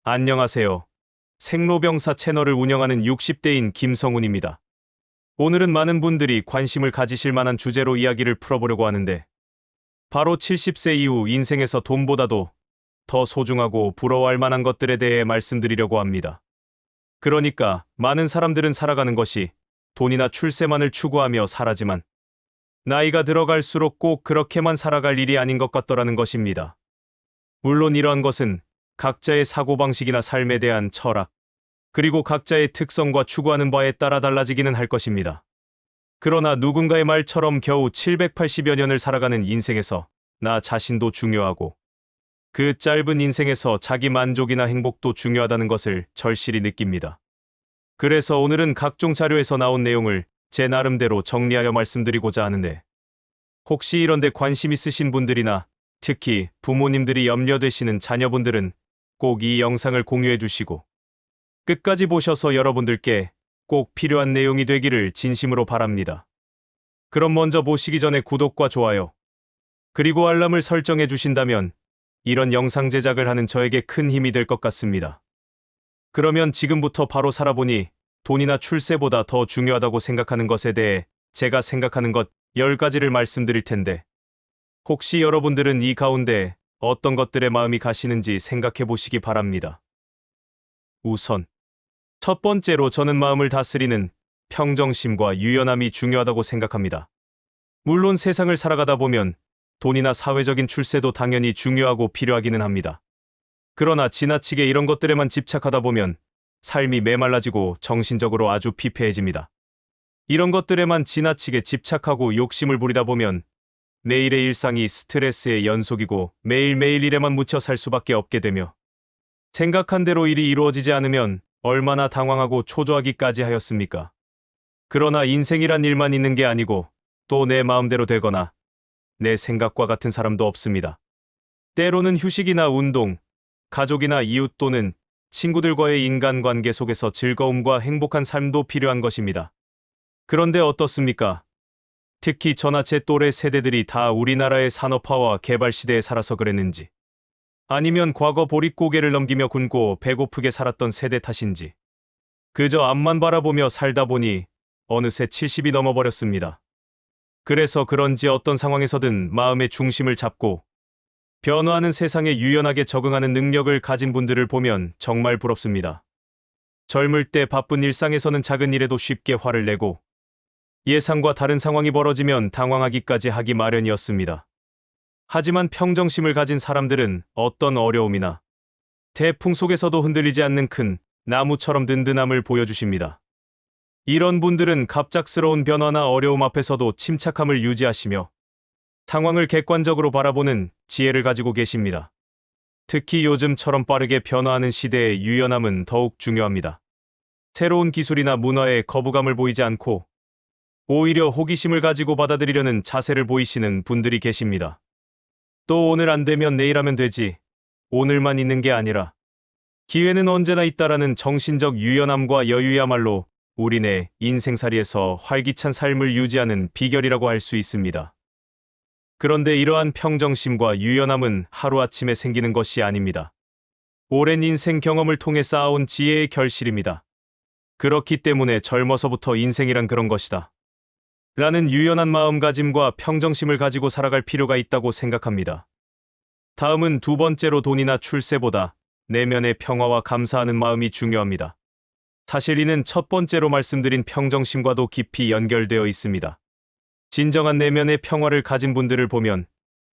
안녕하세요. 생로병사 채널을 운영하는 60대인 김성훈입니다. 오늘은 많은 분들이 관심을 가지실 만한 주제로 이야기를 풀어보려고 하는데, 바로 70세 이후 인생에서 돈보다도 더 소중하고 부러워할 만한 것들에 대해 말씀드리려고 합니다. 그러니까 많은 사람들은 살아가는 것이 돈이나 출세만을 추구하며 살아지만, 나이가 들어갈수록 꼭 그렇게만 살아갈 일이 아닌 것 같더라는 것입니다. 물론 이러한 것은 각자의 사고방식이나 삶에 대한 철학, 그리고 각자의 특성과 추구하는 바에 따라 달라지기는 할 것입니다. 그러나 누군가의 말처럼 겨우 780여 년을 살아가는 인생에서 나 자신도 중요하고, 그 짧은 인생에서 자기 만족이나 행복도 중요하다는 것을 절실히 느낍니다. 그래서 오늘은 각종 자료에서 나온 내용을 제 나름대로 정리하여 말씀드리고자 하는데, 혹시 이런 데 관심 있으신 분들이나 특히 부모님들이 염려되시는 자녀분들은 꼭 이 영상을 공유해 주시고 끝까지 보셔서 여러분들께 꼭 필요한 내용이 되기를 진심으로 바랍니다. 그럼 먼저 보시기 전에 구독과 좋아요, 그리고 알람을 설정해 주신다면 이런 영상 제작을 하는 저에게 큰 힘이 될 것 같습니다. 그러면 지금부터 바로 살아보니 돈이나 출세보다 더 중요하다고 생각하는 것에 대해 제가 생각하는 것 10가지를 말씀드릴 텐데, 혹시 여러분들은 이 가운데 어떤 것들에 마음이 가시는지 생각해 보시기 바랍니다. 우선 첫 번째로 저는 마음을 다스리는 평정심과 유연함이 중요하다고 생각합니다. 물론 세상을 살아가다 보면 돈이나 사회적인 출세도 당연히 중요하고 필요하기는 합니다. 그러나 지나치게 이런 것들에만 집착하다 보면 삶이 메말라지고 정신적으로 아주 피폐해집니다. 이런 것들에만 지나치게 집착하고 욕심을 부리다 보면 매일의 일상이 스트레스의 연속이고 매일매일 일에만 묻혀 살 수밖에 없게 되며, 생각한 대로 일이 이루어지지 않으면 얼마나 당황하고 초조하기까지 하였습니까? 그러나 인생이란 일만 있는 게 아니고 또 내 마음대로 되거나 내 생각과 같은 사람도 없습니다. 때로는 휴식이나 운동, 가족이나 이웃 또는 친구들과의 인간관계 속에서 즐거움과 행복한 삶도 필요한 것입니다. 그런데 어떻습니까? 특히 저나 제 또래 세대들이 다 우리나라의 산업화와 개발 시대에 살아서 그랬는지, 아니면 과거 보릿고개를 넘기며 굶고 배고프게 살았던 세대 탓인지, 그저 앞만 바라보며 살다 보니 어느새 70이 넘어버렸습니다. 그래서 그런지 어떤 상황에서든 마음의 중심을 잡고 변화하는 세상에 유연하게 적응하는 능력을 가진 분들을 보면 정말 부럽습니다. 젊을 때 바쁜 일상에서는 작은 일에도 쉽게 화를 내고, 예상과 다른 상황이 벌어지면 당황하기까지 하기 마련이었습니다. 하지만 평정심을 가진 사람들은 어떤 어려움이나 태풍 속에서도 흔들리지 않는 큰 나무처럼 든든함을 보여주십니다. 이런 분들은 갑작스러운 변화나 어려움 앞에서도 침착함을 유지하시며 상황을 객관적으로 바라보는 지혜를 가지고 계십니다. 특히 요즘처럼 빠르게 변화하는 시대에 유연함은 더욱 중요합니다. 새로운 기술이나 문화에 거부감을 보이지 않고 오히려 호기심을 가지고 받아들이려는 자세를 보이시는 분들이 계십니다. 또 오늘 안 되면 내일 하면 되지, 오늘만 있는 게 아니라 기회는 언제나 있다라는 정신적 유연함과 여유야말로 우리네 인생살이에서 활기찬 삶을 유지하는 비결이라고 할 수 있습니다. 그런데 이러한 평정심과 유연함은 하루아침에 생기는 것이 아닙니다. 오랜 인생 경험을 통해 쌓아온 지혜의 결실입니다. 그렇기 때문에 젊어서부터 인생이란 그런 것이다 라는 유연한 마음가짐과 평정심을 가지고 살아갈 필요가 있다고 생각합니다. 다음은 두 번째로 돈이나 출세보다 내면의 평화와 감사하는 마음이 중요합니다. 사실 이는 첫 번째로 말씀드린 평정심과도 깊이 연결되어 있습니다. 진정한 내면의 평화를 가진 분들을 보면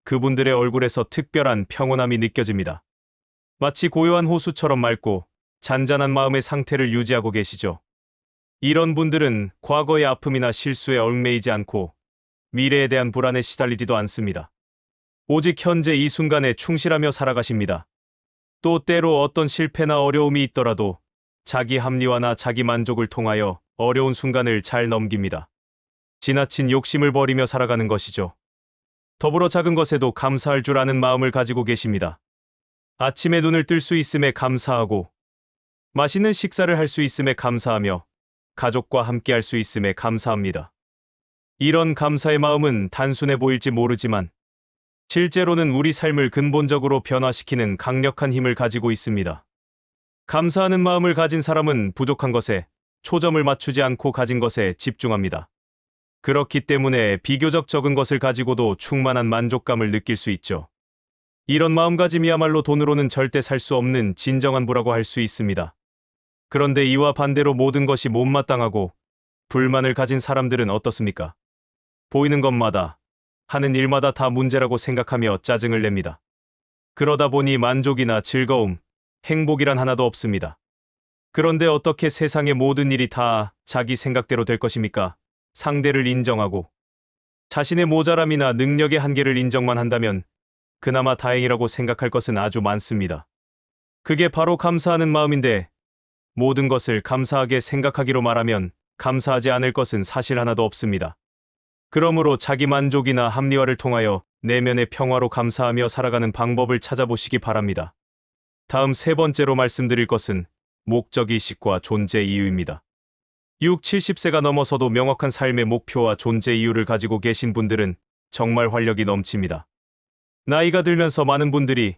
그분들의 얼굴에서 특별한 평온함이 느껴집니다. 마치 고요한 호수처럼 맑고 잔잔한 마음의 상태를 유지하고 계시죠. 이런 분들은 과거의 아픔이나 실수에 얽매이지 않고 미래에 대한 불안에 시달리지도 않습니다. 오직 현재 이 순간에 충실하며 살아가십니다. 또 때로 어떤 실패나 어려움이 있더라도 자기 합리화나 자기 만족을 통하여 어려운 순간을 잘 넘깁니다. 지나친 욕심을 버리며 살아가는 것이죠. 더불어 작은 것에도 감사할 줄 아는 마음을 가지고 계십니다. 아침에 눈을 뜰 수 있음에 감사하고, 맛있는 식사를 할 수 있음에 감사하며, 가족과 함께 할 수 있음에 감사합니다. 이런 감사의 마음은 단순해 보일지 모르지만 실제로는 우리 삶을 근본적으로 변화시키는 강력한 힘을 가지고 있습니다. 감사하는 마음을 가진 사람은 부족한 것에 초점을 맞추지 않고 가진 것에 집중합니다. 그렇기 때문에 비교적 적은 것을 가지고도 충만한 만족감을 느낄 수 있죠. 이런 마음가짐이야말로 돈으로는 절대 살 수 없는 진정한 부라고 할 수 있습니다. 그런데 이와 반대로 모든 것이 못마땅하고 불만을 가진 사람들은 어떻습니까? 보이는 것마다, 하는 일마다 다 문제라고 생각하며 짜증을 냅니다. 그러다 보니 만족이나 즐거움, 행복이란 하나도 없습니다. 그런데 어떻게 세상의 모든 일이 다 자기 생각대로 될 것입니까? 상대를 인정하고 자신의 모자람이나 능력의 한계를 인정만 한다면 그나마 다행이라고 생각할 것은 아주 많습니다. 그게 바로 감사하는 마음인데 모든 것을 감사하게 생각하기로 말하면 감사하지 않을 것은 사실 하나도 없습니다. 그러므로 자기 만족이나 합리화를 통하여 내면의 평화로 감사하며 살아가는 방법을 찾아보시기 바랍니다. 다음 세 번째로 말씀드릴 것은 목적의식과 존재 이유입니다. 6, 70세가 넘어서도 명확한 삶의 목표와 존재 이유를 가지고 계신 분들은 정말 활력이 넘칩니다. 나이가 들면서 많은 분들이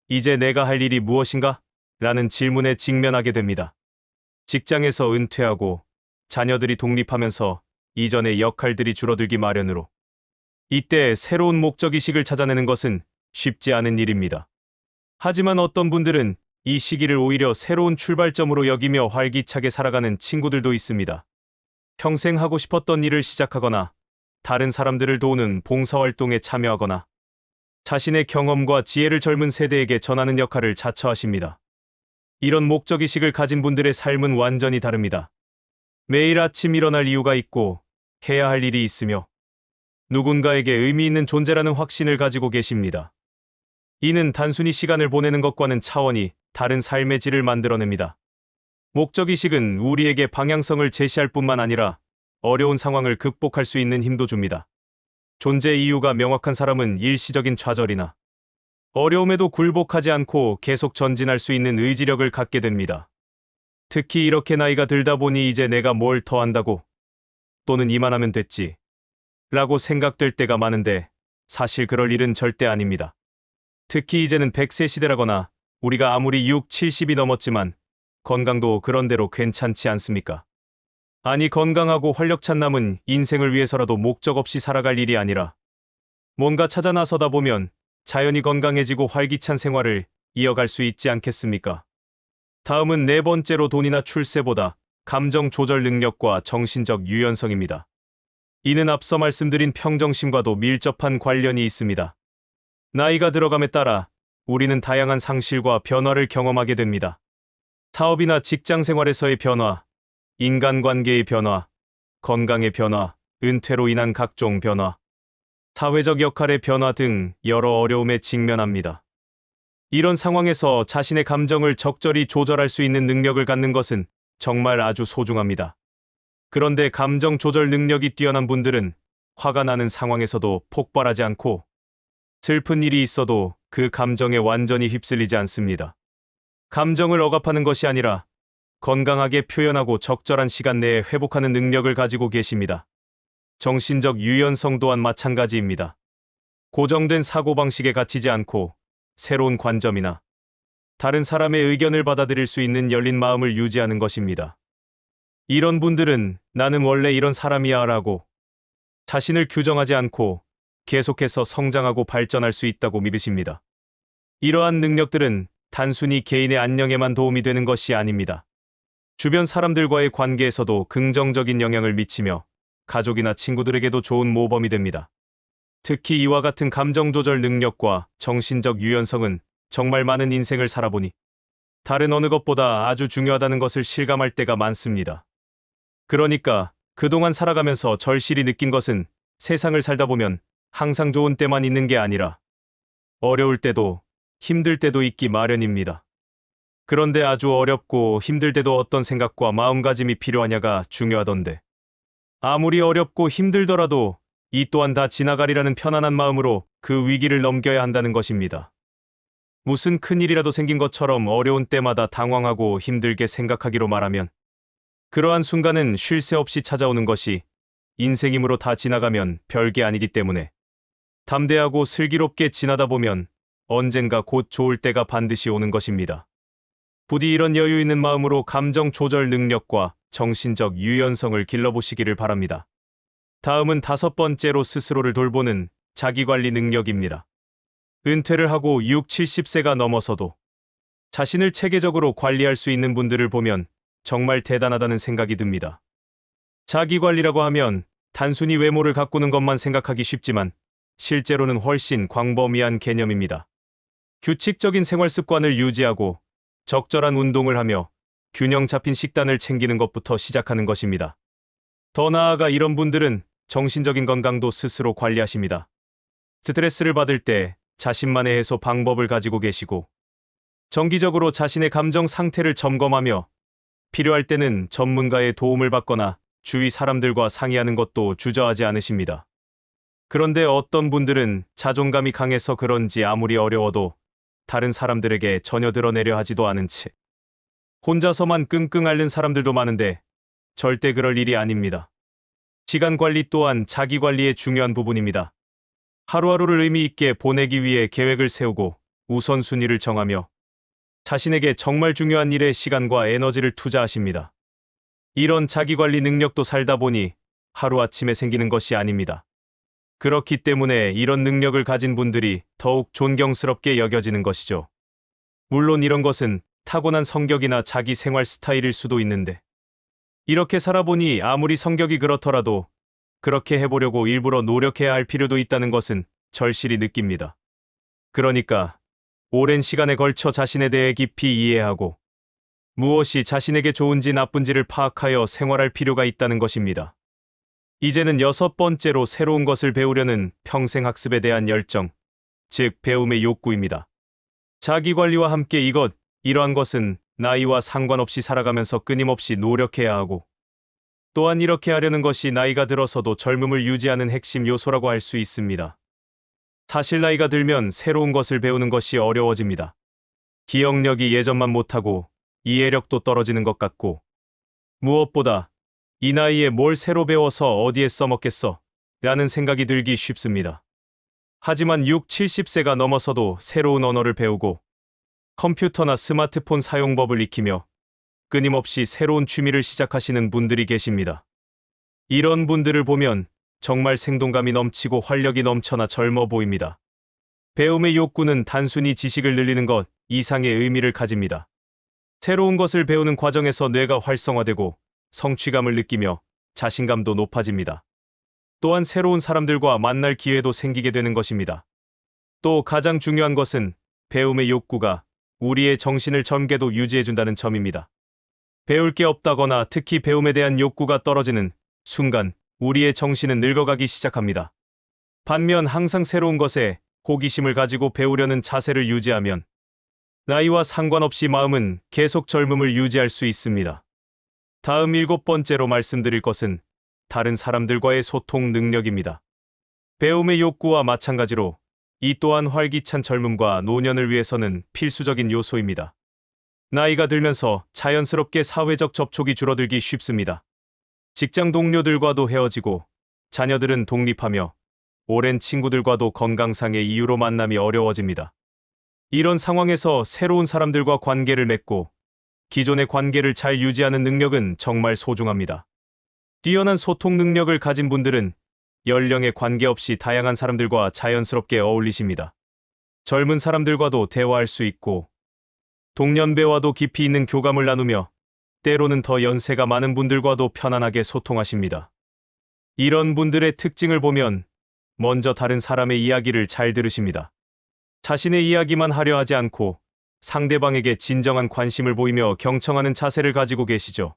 이제 내가 할 일이 무엇인가? 라는 질문에 직면하게 됩니다. 직장에서 은퇴하고 자녀들이 독립하면서 이전의 역할들이 줄어들기 마련으로 이때 새로운 목적의식을 찾아내는 것은 쉽지 않은 일입니다. 하지만 어떤 분들은 이 시기를 오히려 새로운 출발점으로 여기며 활기차게 살아가는 친구들도 있습니다. 평생 하고 싶었던 일을 시작하거나 다른 사람들을 도우는 봉사활동에 참여하거나 자신의 경험과 지혜를 젊은 세대에게 전하는 역할을 자처하십니다. 이런 목적의식을 가진 분들의 삶은 완전히 다릅니다. 매일 아침 일어날 이유가 있고 해야 할 일이 있으며 누군가에게 의미 있는 존재라는 확신을 가지고 계십니다. 이는 단순히 시간을 보내는 것과는 차원이 다른 삶의 질을 만들어냅니다. 목적의식은 우리에게 방향성을 제시할 뿐만 아니라 어려운 상황을 극복할 수 있는 힘도 줍니다. 존재 이유가 명확한 사람은 일시적인 좌절이나 어려움에도 굴복하지 않고 계속 전진할 수 있는 의지력을 갖게 됩니다. 특히 이렇게 나이가 들다 보니 이제 내가 뭘 더 한다고 또는 이만하면 됐지 라고 생각될 때가 많은데 사실 그럴 일은 절대 아닙니다. 특히 이제는 100세 시대라거나 우리가 아무리 6, 70이 넘었지만 건강도 그런대로 괜찮지 않습니까? 아니 건강하고 활력찬 남은 인생을 위해서라도 목적 없이 살아갈 일이 아니라 뭔가 찾아 나서다 보면 자연히 건강해지고 활기찬 생활을 이어갈 수 있지 않겠습니까? 다음은 네 번째로 돈이나 출세보다 감정 조절 능력과 정신적 유연성입니다. 이는 앞서 말씀드린 평정심과도 밀접한 관련이 있습니다. 나이가 들어감에 따라 우리는 다양한 상실과 변화를 경험하게 됩니다. 사업이나 직장 생활에서의 변화, 인간관계의 변화, 건강의 변화, 은퇴로 인한 각종 변화, 사회적 역할의 변화 등 여러 어려움에 직면합니다. 이런 상황에서 자신의 감정을 적절히 조절할 수 있는 능력을 갖는 것은 정말 아주 소중합니다. 그런데 감정 조절 능력이 뛰어난 분들은 화가 나는 상황에서도 폭발하지 않고 슬픈 일이 있어도 그 감정에 완전히 휩쓸리지 않습니다. 감정을 억압하는 것이 아니라 건강하게 표현하고 적절한 시간 내에 회복하는 능력을 가지고 계십니다. 정신적 유연성 또한 마찬가지입니다. 고정된 사고방식에 갇히지 않고 새로운 관점이나 다른 사람의 의견을 받아들일 수 있는 열린 마음을 유지하는 것입니다. 이런 분들은 나는 원래 이런 사람이야 라고 자신을 규정하지 않고 계속해서 성장하고 발전할 수 있다고 믿으십니다. 이러한 능력들은 단순히 개인의 안녕에만 도움이 되는 것이 아닙니다. 주변 사람들과의 관계에서도 긍정적인 영향을 미치며 가족이나 친구들에게도 좋은 모범이 됩니다. 특히 이와 같은 감정 조절 능력과 정신적 유연성은 정말 많은 인생을 살아보니 다른 어느 것보다 아주 중요하다는 것을 실감할 때가 많습니다. 그러니까 그동안 살아가면서 절실히 느낀 것은 세상을 살다 보면 항상 좋은 때만 있는 게 아니라 어려울 때도 힘들 때도 있기 마련입니다. 그런데 아주 어렵고 힘들 때도 어떤 생각과 마음가짐이 필요하냐가 중요하던데 아무리 어렵고 힘들더라도 이 또한 다 지나가리라는 편안한 마음으로 그 위기를 넘겨야 한다는 것입니다. 무슨 큰일이라도 생긴 것처럼 어려운 때마다 당황하고 힘들게 생각하기로 말하면 그러한 순간은 쉴 새 없이 찾아오는 것이 인생이므로 다 지나가면 별게 아니기 때문에 담대하고 슬기롭게 지나다 보면 언젠가 곧 좋을 때가 반드시 오는 것입니다. 부디 이런 여유 있는 마음으로 감정 조절 능력과 정신적 유연성을 길러보시기를 바랍니다. 다음은 5번째로 스스로를 돌보는 자기관리 능력입니다. 은퇴를 하고 6, 70세가 넘어서도 자신을 체계적으로 관리할 수 있는 분들을 보면 정말 대단하다는 생각이 듭니다. 자기관리라고 하면 단순히 외모를 가꾸는 것만 생각하기 쉽지만 실제로는 훨씬 광범위한 개념입니다. 규칙적인 생활 습관을 유지하고 적절한 운동을 하며 균형 잡힌 식단을 챙기는 것부터 시작하는 것입니다. 더 나아가 이런 분들은 정신적인 건강도 스스로 관리하십니다. 스트레스를 받을 때 자신만의 해소 방법을 가지고 계시고 정기적으로 자신의 감정 상태를 점검하며 필요할 때는 전문가의 도움을 받거나 주위 사람들과 상의하는 것도 주저하지 않으십니다. 그런데 어떤 분들은 자존감이 강해서 그런지 아무리 어려워도 다른 사람들에게 전혀 드러내려 하지도 않은 채 혼자서만 끙끙 앓는 사람들도 많은데 절대 그럴 일이 아닙니다. 시간 관리 또한 자기 관리의 중요한 부분입니다. 하루하루를 의미 있게 보내기 위해 계획을 세우고 우선순위를 정하며 자신에게 정말 중요한 일에 시간과 에너지를 투자하십니다. 이런 자기관리 능력도 살다 보니 하루아침에 생기는 것이 아닙니다. 그렇기 때문에 이런 능력을 가진 분들이 더욱 존경스럽게 여겨지는 것이죠. 물론 이런 것은 타고난 성격이나 자기 생활 스타일일 수도 있는데 이렇게 살아보니 아무리 성격이 그렇더라도 그렇게 해보려고 일부러 노력해야 할 필요도 있다는 것은 절실히 느낍니다. 그러니까 오랜 시간에 걸쳐 자신에 대해 깊이 이해하고 무엇이 자신에게 좋은지 나쁜지를 파악하여 생활할 필요가 있다는 것입니다. 이제는 6번째로 새로운 것을 배우려는 평생 학습에 대한 열정, 즉 배움의 욕구입니다. 자기관리와 함께 이러한 것은 나이와 상관없이 살아가면서 끊임없이 노력해야 하고 또한 이렇게 하려는 것이 나이가 들어서도 젊음을 유지하는 핵심 요소라고 할 수 있습니다. 사실 나이가 들면 새로운 것을 배우는 것이 어려워집니다. 기억력이 예전만 못하고 이해력도 떨어지는 것 같고 무엇보다 이 나이에 뭘 새로 배워서 어디에 써먹겠어 라는 생각이 들기 쉽습니다. 하지만 6, 70세가 넘어서도 새로운 언어를 배우고 컴퓨터나 스마트폰 사용법을 익히며 끊임없이 새로운 취미를 시작하시는 분들이 계십니다. 이런 분들을 보면 정말 생동감이 넘치고 활력이 넘쳐나 젊어 보입니다. 배움의 욕구는 단순히 지식을 늘리는 것 이상의 의미를 가집니다. 새로운 것을 배우는 과정에서 뇌가 활성화되고 성취감을 느끼며 자신감도 높아집니다. 또한 새로운 사람들과 만날 기회도 생기게 되는 것입니다. 또 가장 중요한 것은 배움의 욕구가 우리의 정신을 젊게도 유지해준다는 점입니다. 배울 게 없다거나 특히 배움에 대한 욕구가 떨어지는 순간 우리의 정신은 늙어가기 시작합니다. 반면 항상 새로운 것에 호기심을 가지고 배우려는 자세를 유지하면 나이와 상관없이 마음은 계속 젊음을 유지할 수 있습니다. 다음 7번째로 말씀드릴 것은 다른 사람들과의 소통 능력입니다. 배움의 욕구와 마찬가지로 이 또한 활기찬 젊음과 노년을 위해서는 필수적인 요소입니다. 나이가 들면서 자연스럽게 사회적 접촉이 줄어들기 쉽습니다. 직장 동료들과도 헤어지고 자녀들은 독립하며 오랜 친구들과도 건강상의 이유로 만남이 어려워집니다. 이런 상황에서 새로운 사람들과 관계를 맺고 기존의 관계를 잘 유지하는 능력은 정말 소중합니다. 뛰어난 소통 능력을 가진 분들은 연령에 관계없이 다양한 사람들과 자연스럽게 어울리십니다. 젊은 사람들과도 대화할 수 있고 동년배와도 깊이 있는 교감을 나누며 때로는 더 연세가 많은 분들과도 편안하게 소통하십니다. 이런 분들의 특징을 보면 먼저 다른 사람의 이야기를 잘 들으십니다. 자신의 이야기만 하려 하지 않고 상대방에게 진정한 관심을 보이며 경청하는 자세를 가지고 계시죠.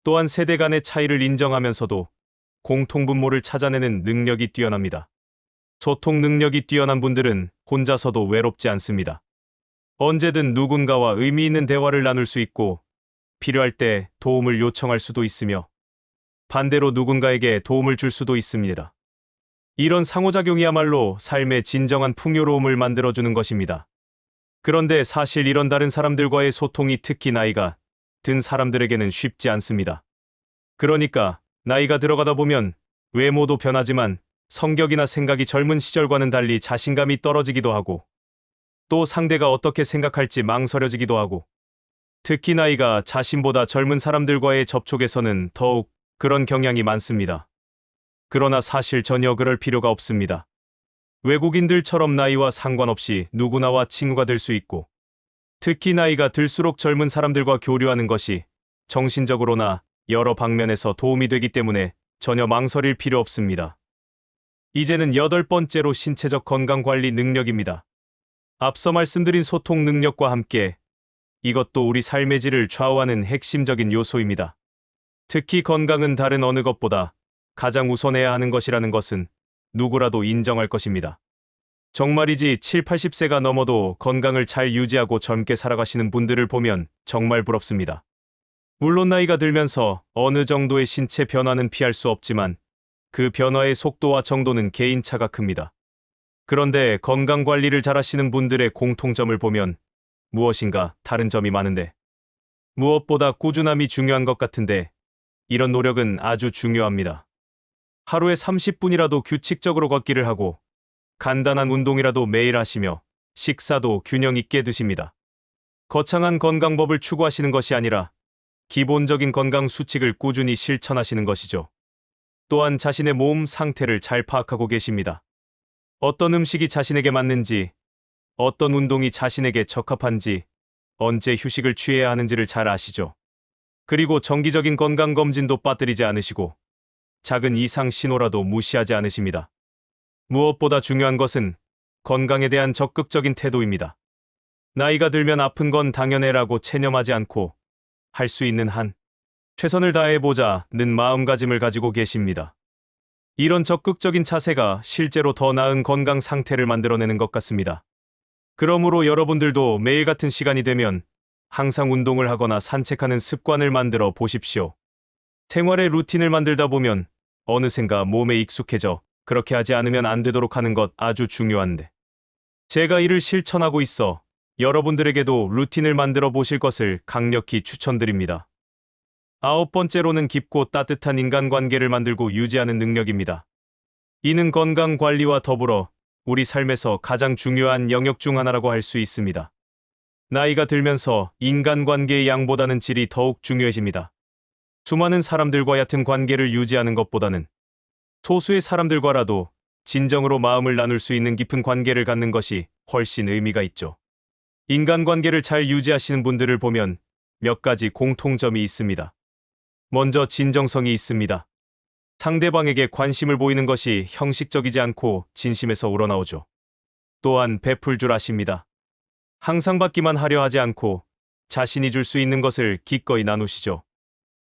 또한 세대 간의 차이를 인정하면서도 공통분모를 찾아내는 능력이 뛰어납니다. 소통 능력이 뛰어난 분들은 혼자서도 외롭지 않습니다. 언제든 누군가와 의미 있는 대화를 나눌 수 있고 필요할 때 도움을 요청할 수도 있으며 반대로 누군가에게 도움을 줄 수도 있습니다. 이런 상호작용이야말로 삶의 진정한 풍요로움을 만들어주는 것입니다. 그런데 사실 이런 다른 사람들과의 소통이 특히 나이가 든 사람들에게는 쉽지 않습니다. 그러니까 나이가 들어가다 보면 외모도 변하지만 성격이나 생각이 젊은 시절과는 달리 자신감이 떨어지기도 하고 또 상대가 어떻게 생각할지 망설여지기도 하고 특히 나이가 자신보다 젊은 사람들과의 접촉에서는 더욱 그런 경향이 많습니다. 그러나 사실 전혀 그럴 필요가 없습니다. 외국인들처럼 나이와 상관없이 누구나와 친구가 될 수 있고, 특히 나이가 들수록 젊은 사람들과 교류하는 것이 정신적으로나 여러 방면에서 도움이 되기 때문에 전혀 망설일 필요 없습니다. 이제는 8번째로 신체적 건강관리 능력입니다. 앞서 말씀드린 소통 능력과 함께 이것도 우리 삶의 질을 좌우하는 핵심적인 요소입니다. 특히 건강은 다른 어느 것보다 가장 우선해야 하는 것이라는 것은 누구라도 인정할 것입니다. 정말이지 7, 80세가 넘어도 건강을 잘 유지하고 젊게 살아가시는 분들을 보면 정말 부럽습니다. 물론 나이가 들면서 어느 정도의 신체 변화는 피할 수 없지만 그 변화의 속도와 정도는 개인차가 큽니다. 그런데 건강 관리를 잘하시는 분들의 공통점을 보면 무엇인가 다른 점이 많은데, 무엇보다 꾸준함이 중요한 것 같은데 이런 노력은 아주 중요합니다. 하루에 30분이라도 규칙적으로 걷기를 하고 간단한 운동이라도 매일 하시며 식사도 균형 있게 드십니다. 거창한 건강법을 추구하시는 것이 아니라 기본적인 건강 수칙을 꾸준히 실천하시는 것이죠. 또한 자신의 몸 상태를 잘 파악하고 계십니다. 어떤 음식이 자신에게 맞는지, 어떤 운동이 자신에게 적합한지, 언제 휴식을 취해야 하는지를 잘 아시죠. 그리고 정기적인 건강검진도 빠뜨리지 않으시고 작은 이상 신호라도 무시하지 않으십니다. 무엇보다 중요한 것은 건강에 대한 적극적인 태도입니다. 나이가 들면 아픈 건 당연해라고 체념하지 않고 할 수 있는 한 최선을 다해보자는 마음가짐을 가지고 계십니다. 이런 적극적인 자세가 실제로 더 나은 건강 상태를 만들어내는 것 같습니다. 그러므로 여러분들도 매일 같은 시간이 되면 항상 운동을 하거나 산책하는 습관을 만들어 보십시오. 생활의 루틴을 만들다 보면 어느샌가 몸에 익숙해져 그렇게 하지 않으면 안 되도록 하는 것 아주 중요한데, 제가 이를 실천하고 있어 여러분들에게도 루틴을 만들어 보실 것을 강력히 추천드립니다. 9번째로는 깊고 따뜻한 인간관계를 만들고 유지하는 능력입니다. 이는 건강 관리와 더불어 우리 삶에서 가장 중요한 영역 중 하나라고 할 수 있습니다. 나이가 들면서 인간관계의 양보다는 질이 더욱 중요해집니다. 수많은 사람들과 얕은 관계를 유지하는 것보다는 소수의 사람들과라도 진정으로 마음을 나눌 수 있는 깊은 관계를 갖는 것이 훨씬 의미가 있죠. 인간관계를 잘 유지하시는 분들을 보면 몇 가지 공통점이 있습니다. 먼저 진정성이 있습니다. 상대방에게 관심을 보이는 것이 형식적이지 않고 진심에서 우러나오죠. 또한 베풀 줄 아십니다. 항상 받기만 하려 하지 않고 자신이 줄 수 있는 것을 기꺼이 나누시죠.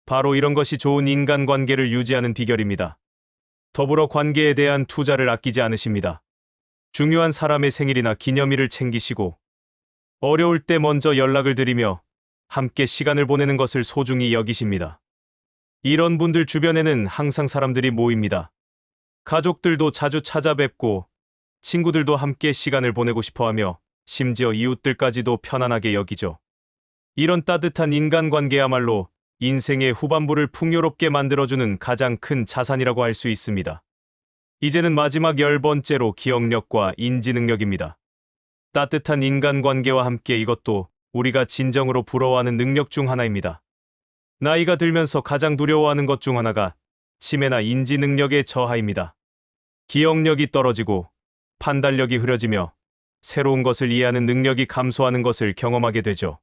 바로 이런 것이 좋은 인간관계를 유지하는 비결입니다. 더불어 관계에 대한 투자를 아끼지 않으십니다. 중요한 사람의 생일이나 기념일을 챙기시고 어려울 때 먼저 연락을 드리며 함께 시간을 보내는 것을 소중히 여기십니다. 이런 분들 주변에는 항상 사람들이 모입니다. 가족들도 자주 찾아뵙고 친구들도 함께 시간을 보내고 싶어하며 심지어 이웃들까지도 편안하게 여기죠. 이런 따뜻한 인간관계야말로 인생의 후반부를 풍요롭게 만들어주는 가장 큰 자산이라고 할 수 있습니다. 이제는 마지막 10번째로 기억력과 인지능력입니다. 따뜻한 인간관계와 함께 이것도 우리가 진정으로 부러워하는 능력 중 하나입니다. 나이가 들면서 가장 두려워하는 것 중 하나가 치매나 인지능력의 저하입니다. 기억력이 떨어지고 판단력이 흐려지며 새로운 것을 이해하는 능력이 감소하는 것을 경험하게 되죠.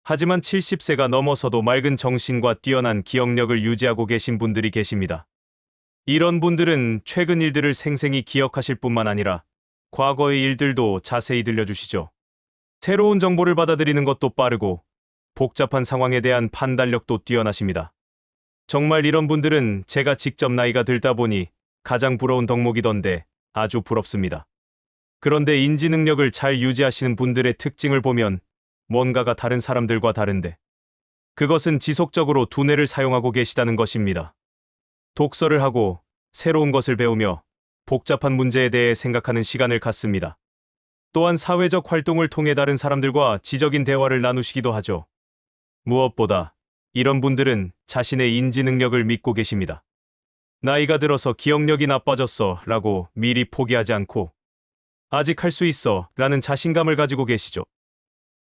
하지만 70세가 넘어서도 맑은 정신과 뛰어난 기억력을 유지하고 계신 분들이 계십니다. 이런 분들은 최근 일들을 생생히 기억하실 뿐만 아니라 과거의 일들도 자세히 들려주시죠. 새로운 정보를 받아들이는 것도 빠르고 복잡한 상황에 대한 판단력도 뛰어나십니다. 정말 이런 분들은 제가 직접 나이가 들다 보니 가장 부러운 덕목이던데 아주 부럽습니다. 그런데 인지능력을 잘 유지하시는 분들의 특징을 보면 뭔가가 다른 사람들과 다른데, 그것은 지속적으로 두뇌를 사용하고 계시다는 것입니다. 독서를 하고 새로운 것을 배우며 복잡한 문제에 대해 생각하는 시간을 갖습니다. 또한 사회적 활동을 통해 다른 사람들과 지적인 대화를 나누시기도 하죠. 무엇보다 이런 분들은 자신의 인지 능력을 믿고 계십니다. 나이가 들어서 기억력이 나빠졌어 라고 미리 포기하지 않고 아직 할 수 있어 라는 자신감을 가지고 계시죠.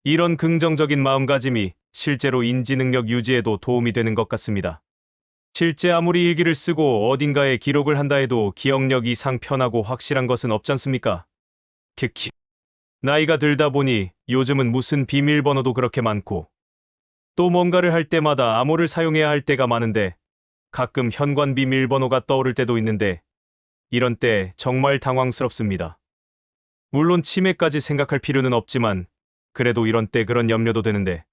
이런 긍정적인 마음가짐이 실제로 인지 능력 유지에도 도움이 되는 것 같습니다. 실제 아무리 일기를 쓰고 어딘가에 기록을 한다 해도 기억력 이상 편하고 확실한 것은 없잖습니까? 특히 나이가 들다 보니 요즘은 무슨 비밀번호도 그렇게 많고 또 뭔가를 할 때마다 암호를 사용해야 할 때가 많은데 가끔 현관 비밀번호가 떠오를 때도 있는데 이런 때 정말 당황스럽습니다. 물론 치매까지 생각할 필요는 없지만 그래도 이런 때 그런 염려도 되는데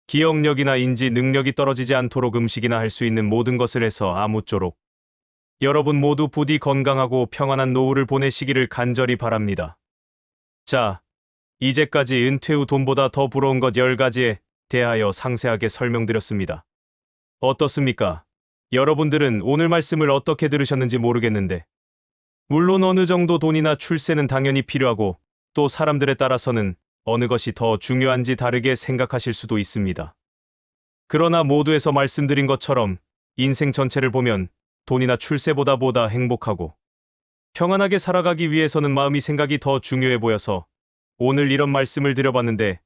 기억력이나 인지 능력이 떨어지지 않도록 음식이나 할 수 있는 모든 것을 해서 아무쪼록 여러분 모두 부디 건강하고 평안한 노후를 보내시기를 간절히 바랍니다. 자, 이제까지 은퇴 후 돈보다 더 부러운 것 10가지에 대하여 상세하게 설명드렸습니다. 어떻습니까? 여러분들은 오늘 말씀을 어떻게 들으셨는지 모르겠는데 물론 어느 정도 돈이나 출세는 당연히 필요하고 또 사람들에 따라서는 어느 것이 더 중요한지 다르게 생각하실 수도 있습니다. 그러나 모두에서 말씀드린 것처럼 인생 전체를 보면 돈이나 출세보다 보다 행복하고 평안하게 살아가기 위해서는 마음이 생각이 더 중요해 보여서 오늘 이런 말씀을 드려봤는데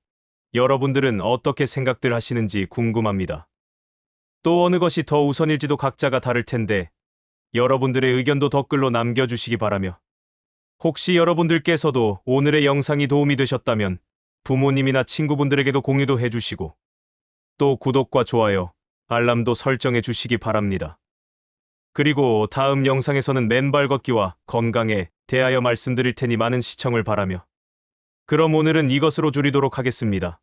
여러분들은 어떻게 생각들 하시는지 궁금합니다. 또 어느 것이 더 우선일지도 각자가 다를 텐데 여러분들의 의견도 댓글로 남겨주시기 바라며 혹시 여러분들께서도 오늘의 영상이 도움이 되셨다면 부모님이나 친구분들에게도 공유도 해주시고 또 구독과 좋아요, 알람도 설정해 주시기 바랍니다. 그리고 다음 영상에서는 맨발 걷기와 건강에 대하여 말씀드릴 테니 많은 시청을 바라며 그럼 오늘은 이것으로 줄이도록 하겠습니다.